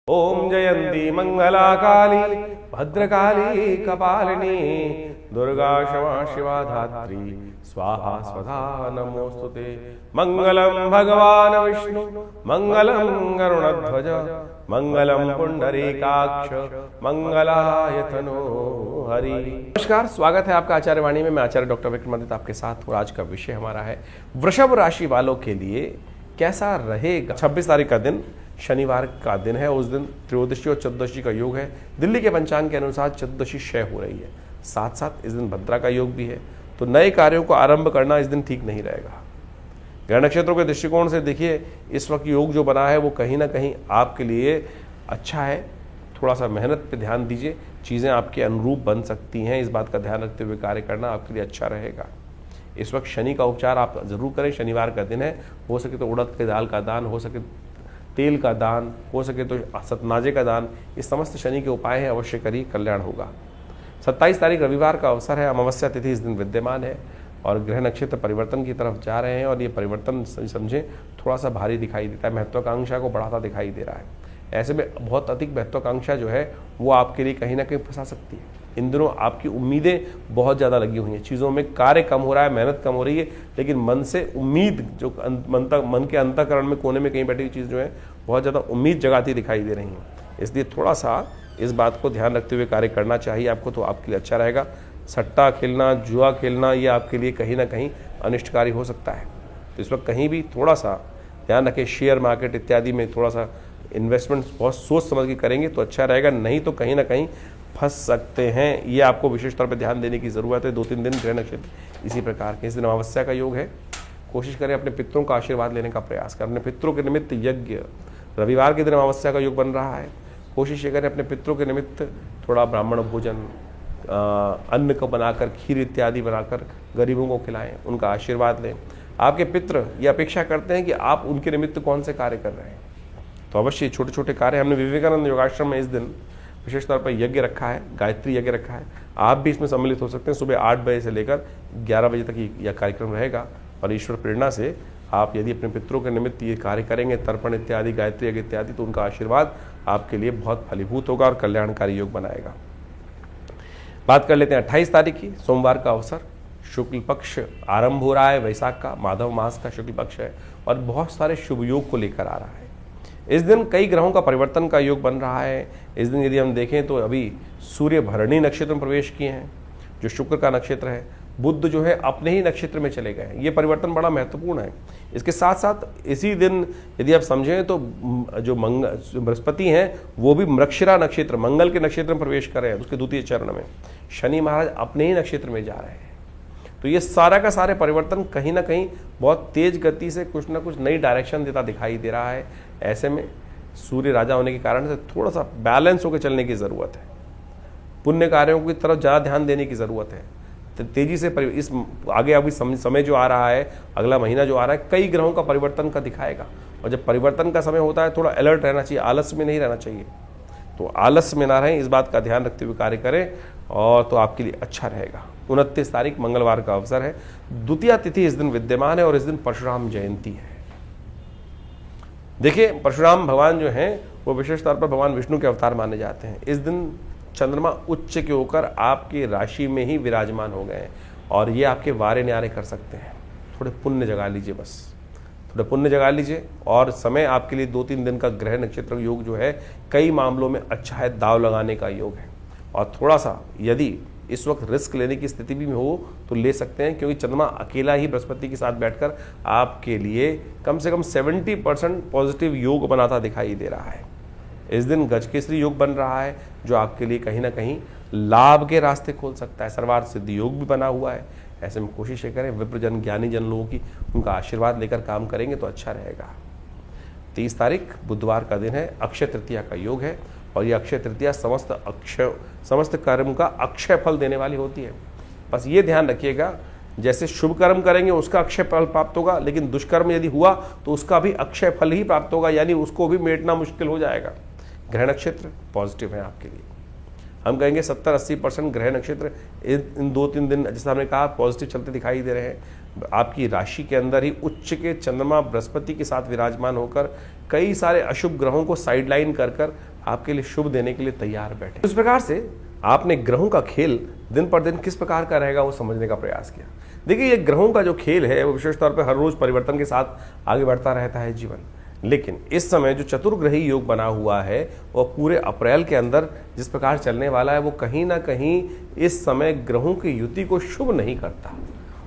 ओम जयंती मंगला काली भद्रकाली कपालिनी दुर्गा क्षमा शिवा धात्री स्वाहा स्वधा नमोस्तुते। मंगलम भगवान विष्णु मंगलम गरुड़ध्वज मंगलम पुंडरीकाक्ष मंगलाय तनो हरि। नमस्कार, स्वागत है आपका आचार्य वाणी में। मैं आचार्य डॉक्टर विक्रमादित्य आपके साथ। और आज का विषय हमारा है वृषभ राशि वालों के लिए कैसा रहेगा। 26 तारीख का दिन शनिवार का दिन है। उस दिन त्रयोदशी और चतुर्दशी का योग है। दिल्ली के पंचांग के अनुसार चतुर्दशी क्षय हो रही है, साथ साथ इस दिन भद्रा का योग भी है। तो नए कार्यों को आरंभ करना इस दिन ठीक नहीं रहेगा। ग्रह नक्षत्रों के दृष्टिकोण से देखिए, इस वक्त योग जो बना है वो कहीं ना कहीं आपके लिए अच्छा है। थोड़ा सा मेहनत पे ध्यान दीजिए, चीज़ें आपके अनुरूप बन सकती हैं। इस बात का ध्यान रखते हुए कार्य करना आपके लिए अच्छा रहेगा। इस वक्त शनि का उपचार आप जरूर करें। शनिवार का दिन है, हो सके तो उड़द के दाल का दान, हो सके तेल का दान, हो सके तो सतनाजे का दान। इस समस्त शनि के उपाय हैं, अवश्य करिए, कल्याण होगा। 27 तारीख रविवार का अवसर है। अमावस्या तिथि इस दिन विद्यमान है और ग्रह नक्षत्र परिवर्तन की तरफ जा रहे हैं। और ये परिवर्तन समझें थोड़ा सा भारी दिखाई देता है, महत्वाकांक्षा को बढ़ाता दिखाई दे रहा है। ऐसे में बहुत अधिक महत्वाकांक्षा जो है वो आपके लिए कहीं ना कहीं फंसा सकती है। इन दिनों आपकी उम्मीदें बहुत ज़्यादा लगी हुई हैं, चीज़ों में कार्य कम हो रहा है, मेहनत कम हो रही है, लेकिन मन से उम्मीद जो मन के अंतःकरण में कोने में कहीं बैठी हुई चीज़ जो है बहुत ज़्यादा उम्मीद जगाती दिखाई दे रही है। इसलिए थोड़ा सा इस बात को ध्यान रखते हुए कार्य करना चाहिए आपको, तो आपके लिए अच्छा रहेगा। सट्टा खेलना, जुआ खेलना, ये आपके लिए कहीं ना कहीं अनिष्टकारी हो सकता है। तो इस वक्त कहीं भी थोड़ा सा ध्यान रखें। शेयर मार्केट इत्यादि में थोड़ा सा इन्वेस्टमेंट बहुत सोच समझ के करेंगे तो अच्छा रहेगा, नहीं तो कहीं ना कहीं फंस सकते हैं। ये आपको विशेष तौर पर ध्यान देने की ज़रूरत है। 2-3 दिन ग्रह नक्षत्र इसी प्रकार के। इस दिन अमावस्या का योग है। कोशिश करें अपने पितरों का आशीर्वाद लेने का प्रयास करें। अपने पितरों के निमित्त यज्ञ, रविवार के दिन अमावस्या का योग बन रहा है। कोशिश ये करें अपने पितरों के निमित्त थोड़ा ब्राह्मण भोजन, अन्न को बनाकर, खीर इत्यादि बनाकर गरीबों को खिलाएं, उनका आशीर्वाद लें। आपके पितृ ये अपेक्षा करते हैं कि आप उनके निमित्त कौन से कार्य कर रहे हैं, तो अवश्य छोटे छोटे कार्य। हमने विवेकानंद योगाश्रम में इस दिन विशेष तौर पर यज्ञ रखा है, गायत्री यज्ञ रखा है। आप भी इसमें सम्मिलित हो सकते हैं। सुबह 8 बजे से लेकर 11 बजे तक यह कार्यक्रम रहेगा। और ईश्वर प्रेरणा से आप यदि अपने पितरों के निमित्त ये कार्य करेंगे, तर्पण इत्यादि, गायत्री यज्ञ इत्यादि, तो उनका आशीर्वाद आपके लिए बहुत फलीभूत होगा और कल्याणकारी योग बनाएगा। बात कर लेते हैं 28 तारीख की, सोमवार का अवसर। शुक्ल पक्ष आरंभ हो रहा है, वैशाख का, माधव मास का शुक्ल पक्ष है और बहुत सारे शुभ योग को लेकर आ रहा है। इस दिन कई ग्रहों का परिवर्तन का योग बन रहा है। इस दिन यदि हम देखें तो अभी सूर्य भरणी नक्षत्र में प्रवेश किए हैं, जो शुक्र का नक्षत्र है। बुध जो है अपने ही नक्षत्र में चले गए। ये परिवर्तन बड़ा महत्वपूर्ण है। इसके साथ साथ इसी दिन यदि आप समझें तो जो बृहस्पति हैं वो भी मृगशिरा नक्षत्र, मंगल के नक्षत्र में प्रवेश कर रहे हैं, उसके द्वितीय चरण में। शनि महाराज अपने ही नक्षत्र में जा रहे हैं। तो ये सारा का सारे परिवर्तन कहीं ना कहीं बहुत तेज गति से कुछ ना कुछ नई डायरेक्शन देता दिखाई दे रहा है। ऐसे में सूर्य राजा होने के कारण से थोड़ा सा बैलेंस होकर चलने की ज़रूरत है। पुण्य कार्यों की तरफ ज़्यादा ध्यान देने की ज़रूरत है। तो तेजी से इस आगे अभी समय जो आ रहा है, अगला महीना जो आ रहा है, कई ग्रहों का परिवर्तन का दिखाएगा। और जब परिवर्तन का समय होता है थोड़ा अलर्ट रहना चाहिए, आलस्य में नहीं रहना चाहिए। तो आलस्य में ना रहें, इस बात का ध्यान रखते हुए कार्य करें और तो आपके लिए अच्छा रहेगा। 29 तारीख मंगलवार का अवसर है। द्वितीया तिथि इस दिन विद्यमान है और इस दिन परशुराम जयंती है। देखिए, परशुराम भगवान जो हैं वो विशेष तौर पर भगवान विष्णु के अवतार माने जाते हैं। इस दिन चंद्रमा उच्च के होकर आपकी राशि में ही विराजमान हो गए हैं और ये आपके वारे न्यारे कर सकते हैं। थोड़े पुण्य जगा लीजिए, बस थोड़े पुण्य जगा लीजिए। और समय आपके लिए 2-3 दिन का ग्रह नक्षत्र योग जो है कई मामलों में अच्छा है, दाव लगाने का योग है। और थोड़ा सा यदि इस वक्त रिस्क लेने की स्थिति भी हो तो ले सकते हैं, क्योंकि चंद्रमा अकेला ही बृहस्पति के साथ बैठकर आपके लिए कम से कम 70% पॉजिटिव योग बनाता दिखाई दे रहा है। इस दिन गजकेसरी योग बन रहा है, जो आपके लिए कहीं ना कहीं लाभ के रास्ते खोल सकता है। सर्वार्थ सिद्धि योग भी बना हुआ है। ऐसे में कोशिश करें, विप्रजन ज्ञानी जन लोगों की उनका आशीर्वाद लेकर काम करेंगे तो अच्छा रहेगा। 30 तारीख बुधवार का दिन है। अक्षय तृतीया का योग है और ये अक्षय तृतीया समस्त कर्म का अक्षय फल देने वाली होती है। बस ये ध्यान रखिएगा, जैसे शुभ कर्म करेंगे उसका अक्षय फल प्राप्त होगा, लेकिन दुष्कर्म यदि हुआ तो उसका भी अक्षय फल ही प्राप्त होगा, यानी उसको भी मेटना मुश्किल हो जाएगा। ग्रह नक्षत्र पॉजिटिव है आपके लिए। हम कहेंगे 70-80% ग्रह नक्षत्र इन 2-3 दिन जैसा हमने कहा पॉजिटिव चलते दिखाई दे रहे हैं। आपकी राशि के अंदर ही उच्च के चंद्रमा बृहस्पति के साथ विराजमान होकर कई सारे अशुभ ग्रहों को साइडलाइन कर आपके लिए शुभ देने के लिए तैयार बैठे। इस प्रकार से आपने ग्रहों का खेल दिन पर दिन किस प्रकार का रहेगा वो समझने का प्रयास किया। देखिए, ये ग्रहों का जो खेल है वो विशेष तौर पर हर रोज परिवर्तन के साथ आगे बढ़ता रहता है जीवन। लेकिन इस समय जो चतुर्ग्रही योग बना हुआ है वो पूरे अप्रैल के अंदर जिस प्रकार चलने वाला है वो कहीं ना कहीं इस समय ग्रहों की युति को शुभ नहीं करता।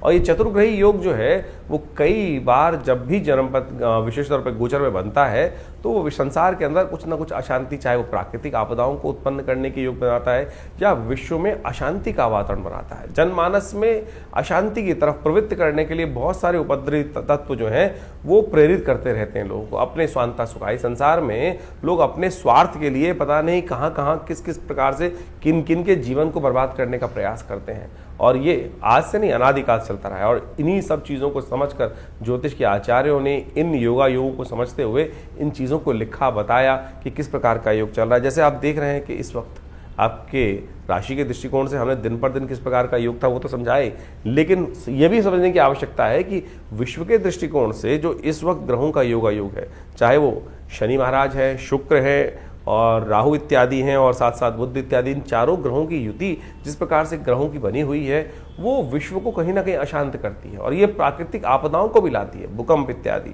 और ये चतुर्ग्रही योग जो है वो कई बार जब भी जन्मपथ विशेष तौर पर गोचर में बनता है तो वो संसार के अंदर कुछ ना कुछ अशांति, चाहे वो प्राकृतिक आपदाओं को उत्पन्न करने के योग बनाता है या विश्व में अशांति का वातावरण बनाता है। जनमानस में अशांति की तरफ प्रवृत्त करने के लिए बहुत सारे उपद्रवी तत्व जो हैं वो प्रेरित करते रहते हैं लोगों को अपने स्वांता सुखाई। संसार में लोग अपने स्वार्थ के लिए पता नहीं कहाँ कहाँ किस किस प्रकार से किन किन के जीवन को बर्बाद करने का प्रयास करते हैं। और ये आज से नहीं, अनादिकाल चलता रहा है। और इन्हीं सब चीज़ों को समझकर ज्योतिष के आचार्यों ने इन योगों को समझते हुए इन चीज़ों को लिखा, बताया कि किस प्रकार का योग चल रहा है। जैसे आप देख रहे हैं कि इस वक्त आपके राशि के दृष्टिकोण से हमने दिन पर दिन किस प्रकार का योग था वो तो समझाए, लेकिन ये भी समझने की आवश्यकता है कि विश्व के दृष्टिकोण से जो इस वक्त ग्रहों का योग है, चाहे वो शनि महाराज है, शुक्र है और राहु इत्यादि हैं और साथ साथ बुध इत्यादि, इन चारों ग्रहों की युति जिस प्रकार से ग्रहों की बनी हुई है वो विश्व को कहीं ना कहीं अशांत करती है और ये प्राकृतिक आपदाओं को भी लाती है, भूकंप इत्यादि।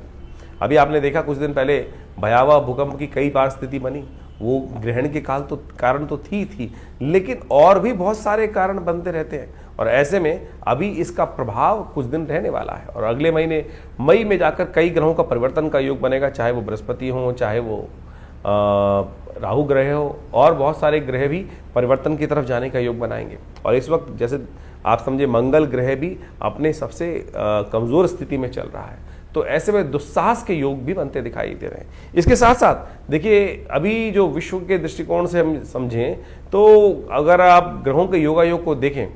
अभी आपने देखा कुछ दिन पहले भयावह भूकंप की कई बार स्थिति बनी, वो ग्रहण के कारण तो थी, लेकिन और भी बहुत सारे कारण बनते रहते हैं। और ऐसे में अभी इसका प्रभाव कुछ दिन रहने वाला है और अगले महीने मई में जाकर कई ग्रहों का परिवर्तन का योग बनेगा, चाहे वो बृहस्पति हो, चाहे वो राहु ग्रह हो, और बहुत सारे ग्रह भी परिवर्तन की तरफ जाने का योग बनाएंगे। और इस वक्त जैसे आप समझे मंगल ग्रह भी अपने सबसे कमजोर स्थिति में चल रहा है, तो ऐसे में दुस्साहस के योग भी बनते दिखाई दे रहे हैं। इसके साथ साथ देखिए, अभी जो विश्व के दृष्टिकोण से हम समझें तो अगर आप ग्रहों के योग को देखें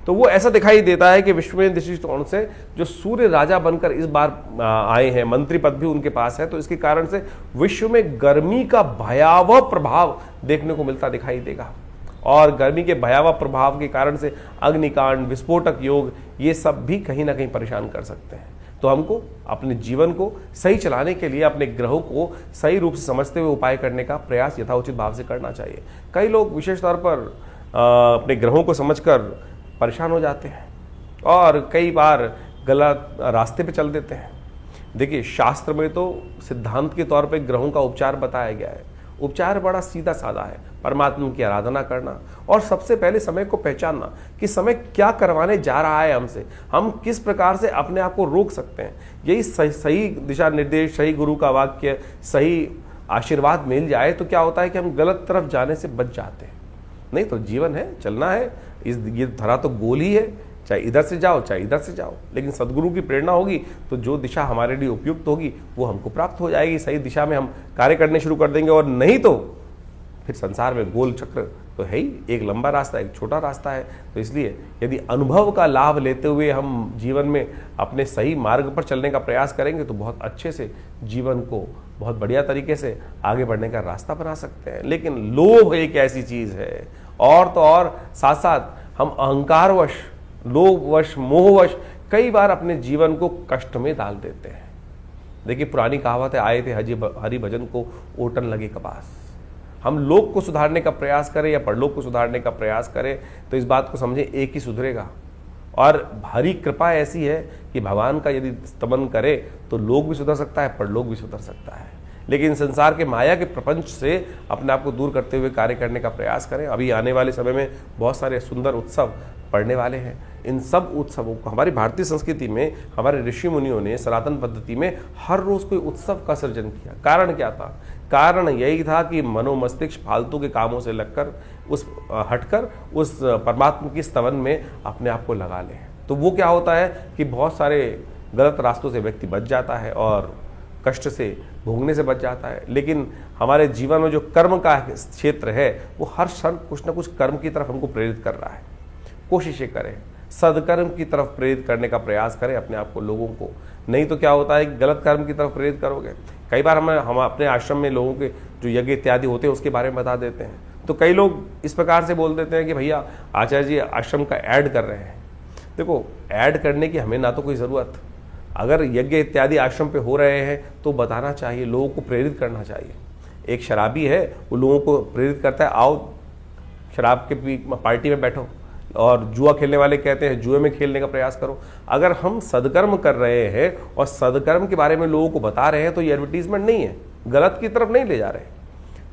तो वो ऐसा दिखाई देता है कि विश्व में दृष्टिकोण से जो सूर्य राजा बनकर इस बार आए हैं, मंत्री पद भी उनके पास है, तो इसके कारण से विश्व में गर्मी का भयावह प्रभाव देखने को मिलता दिखाई देगा। और गर्मी के भयावह प्रभाव के कारण से अग्निकांड, विस्फोटक योग, ये सब भी कहीं ना कहीं परेशान कर सकते हैं। तो हमको अपने जीवन को सही चलाने के लिए अपने ग्रहों को सही रूप से समझते हुए उपाय करने का प्रयास यथाउचित भाव से करना चाहिए। कई लोग विशेष तौर पर अपने ग्रहों को समझकर परेशान हो जाते हैं और कई बार गलत रास्ते पे चल देते हैं। देखिए, शास्त्र में तो सिद्धांत के तौर पे ग्रहों का उपचार बताया गया है। उपचार बड़ा सीधा साधा है, परमात्मा की आराधना करना और सबसे पहले समय को पहचानना कि समय क्या करवाने जा रहा है हमसे, हम किस प्रकार से अपने आप को रोक सकते हैं। यही सही दिशा निर्देश, सही गुरु का वाक्य, सही आशीर्वाद मिल जाए तो क्या होता है कि हम गलत तरफ जाने से बच जाते हैं। नहीं तो जीवन है, चलना है, ये धरा तो गोल ही है, चाहे इधर से जाओ चाहे इधर से जाओ, लेकिन सदगुरु की प्रेरणा होगी तो जो दिशा हमारे लिए उपयुक्त होगी वो हमको प्राप्त हो जाएगी। सही दिशा में हम कार्य करने शुरू कर देंगे और नहीं तो फिर संसार में गोल चक्र तो है ही, एक लंबा रास्ता एक छोटा रास्ता है। तो इसलिए यदि अनुभव का लाभ लेते हुए हम जीवन में अपने सही मार्ग पर चलने का प्रयास करेंगे तो बहुत अच्छे से जीवन को बहुत बढ़िया तरीके से आगे बढ़ने का रास्ता बना सकते हैं। लेकिन लोभ एक ऐसी चीज है, और तो और साथ साथ हम अहंकारवश, लोभवश, मोहवश कई बार अपने जीवन को कष्ट में डाल देते हैं। देखिए, पुरानी कहावत है, आए थे हरि भजन को ओटन लगे कपास। हम लोक को सुधारने का प्रयास करें या परलोक को सुधारने का प्रयास करें तो इस बात को समझें, एक ही सुधरेगा। और हरी कृपा ऐसी है कि भगवान का यदि स्तमन करे तो लोक भी सुधर सकता है, परलोक भी सुधर सकता है। लेकिन संसार के माया के प्रपंच से अपने आप को दूर करते हुए कार्य करने का प्रयास करें। अभी आने वाले समय में बहुत सारे सुंदर उत्सव पड़ने वाले हैं। इन सब उत्सवों को हमारी भारतीय संस्कृति में हमारे ऋषि मुनियों ने सनातन पद्धति में हर रोज कोई उत्सव का सृजन किया। कारण क्या था? कारण यही था कि मनोमस्तिष्क फालतू के कामों से लगकर हटकर उस परमात्मा की स्तवन में अपने आप को लगा लें। तो वो क्या होता है कि बहुत सारे गलत रास्तों से व्यक्ति बच जाता है और कष्ट से भोगने से बच जाता है। लेकिन हमारे जीवन में जो कर्म का क्षेत्र है वो हर क्षण कुछ ना कुछ कर्म की तरफ हमको प्रेरित कर रहा है। कोशिशें करें, सदकर्म की तरफ प्रेरित करने का प्रयास करें अपने आप को, लोगों को। नहीं तो क्या होता है कि गलत कर्म की तरफ प्रेरित करोगे। कई बार हम अपने आश्रम में लोगों के जो यज्ञ इत्यादि होते हैं उसके बारे में बता देते हैं, तो कई लोग इस प्रकार से बोल देते हैं कि भैया आचार्य जी आश्रम का ऐड कर रहे हैं। देखो, ऐड करने की हमें ना तो कोई ज़रूरत, अगर यज्ञ इत्यादि आश्रम पे हो रहे हैं तो बताना चाहिए, लोगों को प्रेरित करना चाहिए। एक शराबी है, वो लोगों को प्रेरित करता है, आओ शराब के पार्टी में बैठो, और जुआ खेलने वाले कहते हैं जुए में खेलने का प्रयास करो। अगर हम सदकर्म कर रहे हैं और सदकर्म के बारे में लोगों को बता रहे हैं तो ये एडवर्टीजमेंट नहीं है, गलत की तरफ नहीं ले जा रहे।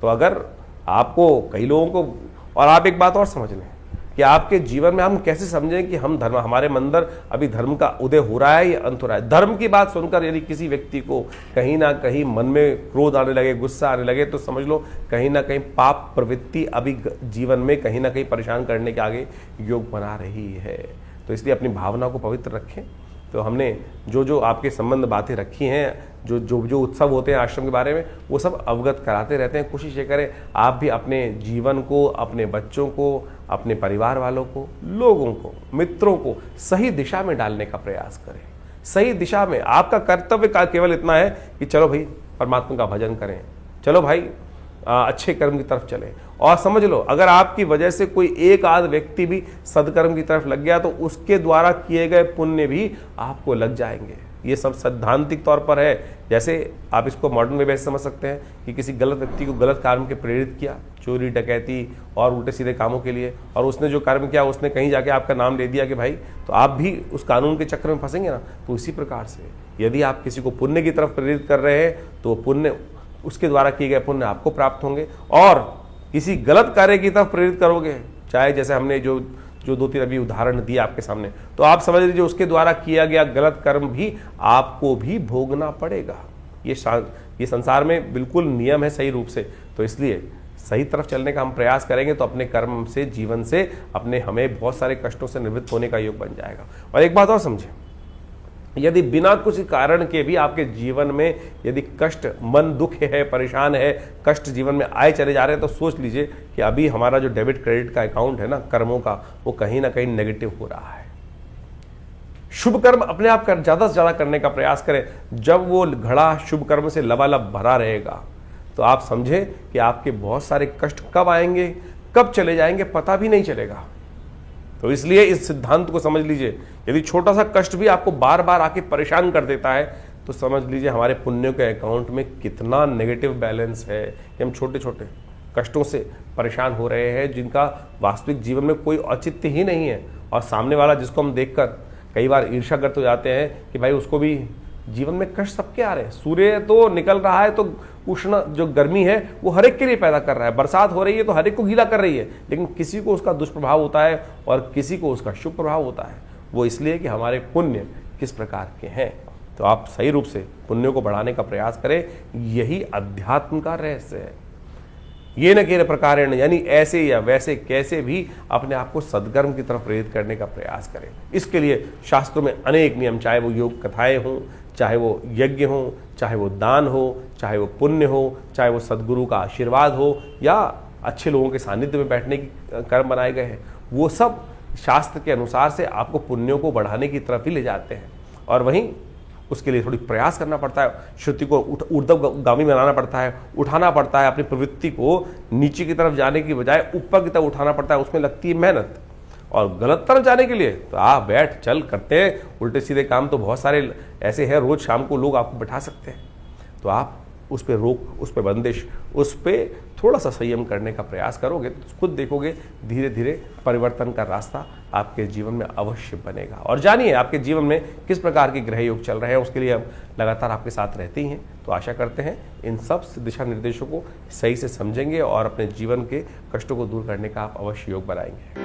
तो अगर आपको कई लोगों को, और आप एक बात और समझ लें कि आपके जीवन में हम कैसे समझें कि हम धर्म, हमारे अंदर अभी धर्म का उदय हो रहा है या अंत हो रहा है। धर्म की बात सुनकर यदि किसी व्यक्ति को कहीं ना कहीं मन में क्रोध आने लगे, गुस्सा आने लगे, तो समझ लो कहीं ना कहीं पाप प्रवृत्ति अभी जीवन में कहीं ना कहीं परेशान करने के आगे योग बना रही है। तो इसलिए अपनी भावना को पवित्र रखें। तो हमने जो जो आपके संबंध बातें रखी हैं, जो जो जो उत्सव होते हैं आश्रम के बारे में, वो सब अवगत कराते रहते हैं। कोशिश ये करें आप भी अपने जीवन को, अपने बच्चों को, अपने परिवार वालों को, लोगों को, मित्रों को सही दिशा में डालने का प्रयास करें। सही दिशा में आपका कर्तव्य का केवल इतना है कि चलो भाई परमात्मा का भजन करें, चलो भाई अच्छे कर्म की तरफ चलें। और समझ लो अगर आपकी वजह से कोई एक आध व्यक्ति भी सदकर्म की तरफ लग गया तो उसके द्वारा किए गए पुण्य भी आपको लग जाएंगे। ये सब सैद्धांतिक तौर पर है। जैसे आप इसको मॉडर्न वे में समझ सकते हैं कि किसी गलत व्यक्ति को गलत काम के प्रेरित किया, चोरी डकैती और उल्टे सीधे कामों के लिए, और उसने जो कर्म किया उसने कहीं जाके आपका नाम ले दिया कि भाई, तो आप भी उस कानून के चक्कर में फंसेंगे ना। तो इसी प्रकार से यदि आप किसी को पुण्य की तरफ प्रेरित कर रहे हैं तो पुण्य, उसके द्वारा किए गए पुण्य आपको प्राप्त होंगे। और किसी गलत कार्य की तरफ प्रेरित करोगे, चाहे जैसे हमने जो दो तीन अभी उदाहरण दिए आपके सामने, तो आप समझ लीजिए उसके द्वारा किया गया गलत कर्म भी आपको भी भोगना पड़ेगा। ये संसार में बिल्कुल नियम है सही रूप से। तो इसलिए सही तरफ चलने का हम प्रयास करेंगे तो अपने कर्म से, जीवन से अपने, हमें बहुत सारे कष्टों से निवृत्त होने का योग बन जाएगा। और एक बात और समझें, यदि बिना कुछ कारण के भी आपके जीवन में यदि कष्ट, मन दुख है, परेशान है, कष्ट जीवन में आए चले जा रहे हैं, तो सोच लीजिए कि अभी हमारा जो डेबिट क्रेडिट का अकाउंट है ना कर्मों का, वो कहीं ना कहीं नेगेटिव हो रहा है। शुभ कर्म अपने आप ज्यादा से ज्यादा करने का प्रयास करें। जब वो घड़ा शुभ कर्म से लबालब भरा रहेगा तो आप समझे कि आपके बहुत सारे कष्ट कब आएंगे, कब चले जाएंगे, पता भी नहीं चलेगा। तो इसलिए इस सिद्धांत को समझ लीजिए, यदि छोटा सा कष्ट भी आपको बार बार आके परेशान कर देता है तो समझ लीजिए हमारे पुण्यों के अकाउंट में कितना नेगेटिव बैलेंस है कि हम छोटे छोटे कष्टों से परेशान हो रहे हैं जिनका वास्तविक जीवन में कोई औचित्य ही नहीं है। और सामने वाला जिसको हम देखकर कई बार ईर्ष्याग्रस्त हो जाते हैं कि भाई उसको भी जीवन में कष्ट सबके आ रहे हैं। सूर्य तो निकल रहा है तो उष्ण जो गर्मी है वो हर एक के लिए पैदा कर रहा है, बरसात हो रही है तो हर एक को गीला कर रही है, लेकिन किसी को उसका दुष्प्रभाव होता है और किसी को उसका शुभ प्रभाव होता है। वो इसलिए कि हमारे पुण्य किस प्रकार के हैं। तो आप सही रूप से पुण्यों को बढ़ाने का प्रयास करें, यही अध्यात्म का रहस्य है। ये न के प्रकार यानी ऐसे या वैसे कैसे भी अपने आप को सदकर्म की तरफ प्रेरित करने का प्रयास करें। इसके लिए शास्त्रों में अनेक नियम, चाहे वो योग कथाएं हों, चाहे वो यज्ञ हो, चाहे वो दान हो, चाहे वो पुण्य हो, चाहे वो सदगुरु का आशीर्वाद हो, या अच्छे लोगों के सानिध्य में बैठने की कर्म बनाए गए हैं, वो सब शास्त्र के अनुसार से आपको पुण्यों को बढ़ाने की तरफ ही ले जाते हैं। और वहीं उसके लिए थोड़ी प्रयास करना पड़ता है, श्रुति को ऊर्ध्वगामी बनाना पड़ता है, उठाना पड़ता है, अपनी प्रवृत्ति को नीचे की तरफ जाने की बजाय ऊपर की तरफ उठाना पड़ता है। उसमें लगती है मेहनत। और गलत तरफ जाने के लिए तो आप बैठ चल करते हैं उल्टे सीधे काम, तो बहुत सारे ऐसे हैं, रोज शाम को लोग आपको बैठा सकते हैं। तो आप उस पर रोक, उस पर बंदिश, उस पर थोड़ा सा संयम करने का प्रयास करोगे तो खुद देखोगे धीरे धीरे परिवर्तन का रास्ता आपके जीवन में अवश्य बनेगा। और जानिए आपके जीवन में किस प्रकार के ग्रह योग चल रहे हैं, उसके लिए हम लगातार आपके साथ रहते ही हैं। तो आशा करते हैं इन सब दिशा निर्देशों को सही से समझेंगे और अपने जीवन के कष्टों को दूर करने का आप अवश्य योग बनाएंगे।